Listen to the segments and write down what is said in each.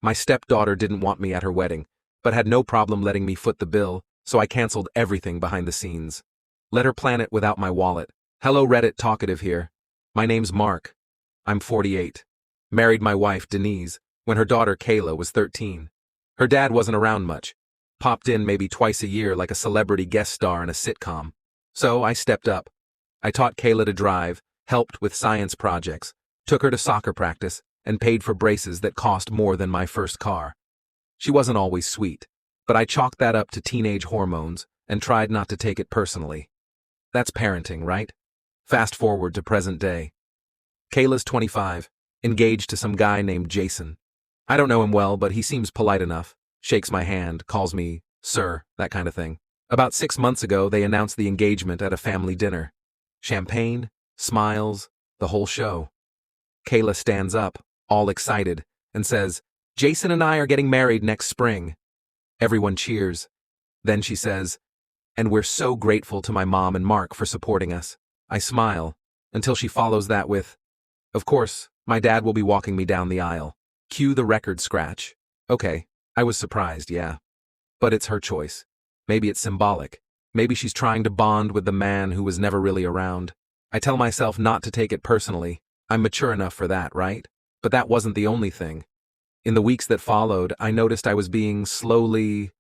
My stepdaughter didn't want me at her wedding, but had no problem letting me foot the bill, so I canceled everything behind the scenes. Let her plan it without my wallet. Hello Reddit talkative here. My name's Mark. I'm 48. Married my wife, Denise, when her daughter Kayla was 13. Her dad wasn't around much. Popped in maybe twice a year like a celebrity guest star in a sitcom. So I stepped up. I taught Kayla to drive, helped with science projects, took her to soccer practice, and paid for braces that cost more than my first car. She wasn't always sweet, but I chalked that up to teenage hormones and tried not to take it personally. That's parenting, right? Fast forward to present day. Kayla's 25, engaged to some guy named Jason. I don't know him well, but he seems polite enough, shakes my hand, calls me sir, that kind of thing. About 6 months ago, they announced the engagement at a family dinner. Champagne, smiles, the whole show. Kayla stands up, all excited, and says, "Jason and I are getting married next spring." Everyone cheers. Then she says, "And we're so grateful to my mom and Mark for supporting us." I smile, until she follows that with, "Of course, my dad will be walking me down the aisle." Cue the record scratch. Okay, I was surprised, yeah. But it's her choice. Maybe it's symbolic. Maybe she's trying to bond with the man who was never really around. I tell myself not to take it personally. I'm mature enough for that, right? But that wasn't the only thing. In the weeks that followed, I noticed I was being slowly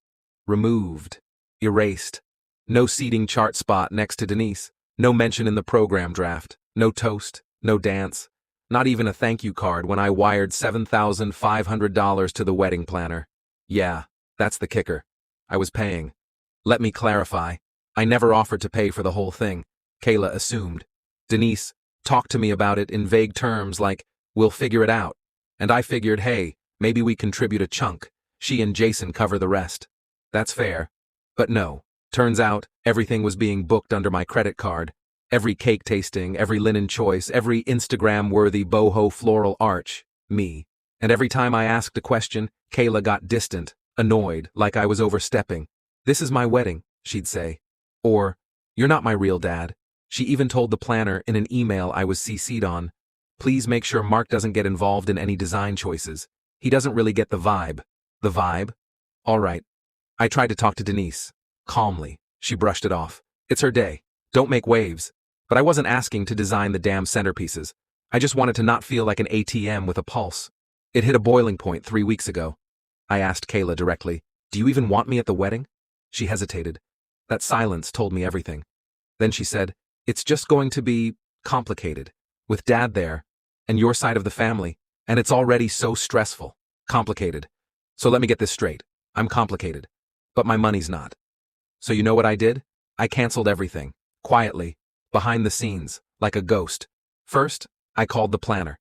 removed, erased. No seating chart spot next to Denise. No mention in the program draft. No toast. No dance. Not even a thank you card when I wired $7,500 to the wedding planner. Yeah, that's the kicker. I was paying. Let me clarify. I never offered to pay for the whole thing. Kayla assumed. Denise talked to me about it in vague terms like, "We'll figure it out." And I figured, hey, maybe we contribute a chunk. She and Jason cover the rest. That's fair. But no. Turns out, everything was being booked under my credit card. Every cake tasting, every linen choice, every Instagram-worthy boho floral arch. Me. And every time I asked a question, Kayla got distant, annoyed, like I was overstepping. "This is my wedding," she'd say. Or, "You're not my real dad." She even told the planner in an email I was CC'd on, "Please make sure Mark doesn't get involved in any design choices. He doesn't really get the vibe." The vibe? All right. I tried to talk to Denise. Calmly. She brushed it off. It's her day. Don't make waves. But I wasn't asking to design the damn centerpieces. I just wanted to not feel like an ATM with a pulse. It hit a boiling point 3 weeks ago. I asked Kayla directly, "Do you even want me at the wedding?" She hesitated. That silence told me everything. Then she said, "It's just going to be complicated. With Dad there, and your side of the family, and it's already so stressful. Complicated. So let me get this straight. I'm complicated. But my money's not." So you know what I did? I canceled everything. Quietly. Behind the scenes. Like a ghost. First, I called the planner.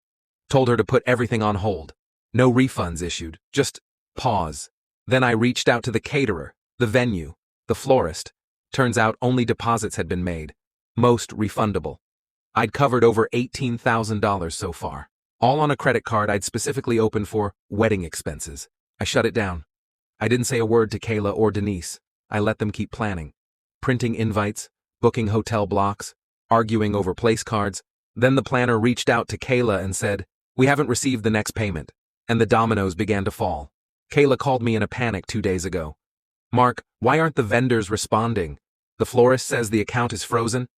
Told her to put everything on hold. No refunds issued. Just pause. Then I reached out to the caterer, the venue, the florist. Turns out only deposits had been made. Most refundable. I'd covered over $18,000 so far. All on a credit card I'd specifically opened for wedding expenses. I shut it down. I didn't say a word to Kayla or Denise. I let them keep planning. Printing invites, booking hotel blocks, arguing over place cards. Then the planner reached out to Kayla and said, "We haven't received the next payment." And the dominoes began to fall. Kayla called me in a panic 2 days ago. "Mark, why aren't the vendors responding? The florist says the account is frozen."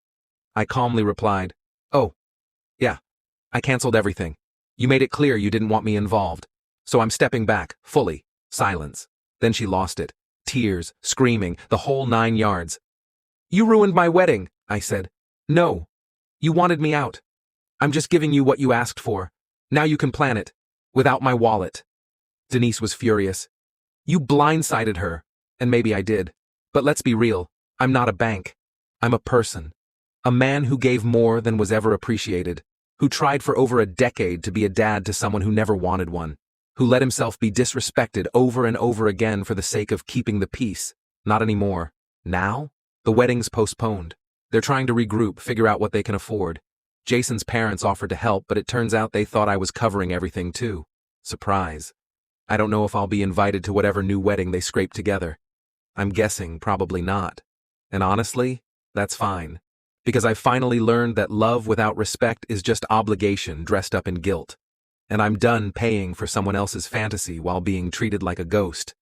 I calmly replied, "Oh, yeah, I canceled everything. You made it clear you didn't want me involved. So I'm stepping back, fully." Silence. Then she lost it. Tears, screaming, the whole 9 yards. "You ruined my wedding," I said. "No. You wanted me out. I'm just giving you what you asked for. Now you can plan it. Without my wallet." Denise was furious. "You blindsided her." And maybe I did. But let's be real. I'm not a bank. I'm a person. A man who gave more than was ever appreciated. Who tried for over a decade to be a dad to someone who never wanted one. Who let himself be disrespected over and over again for the sake of keeping the peace. Not anymore. Now? The wedding's postponed. They're trying to regroup, figure out what they can afford. Jason's parents offered to help, but it turns out they thought I was covering everything too. Surprise. I don't know if I'll be invited to whatever new wedding they scrape together. I'm guessing probably not. And honestly, that's fine. Because I finally learned that love without respect is just obligation dressed up in guilt. and I'm done paying for someone else's fantasy while being treated like a ghost.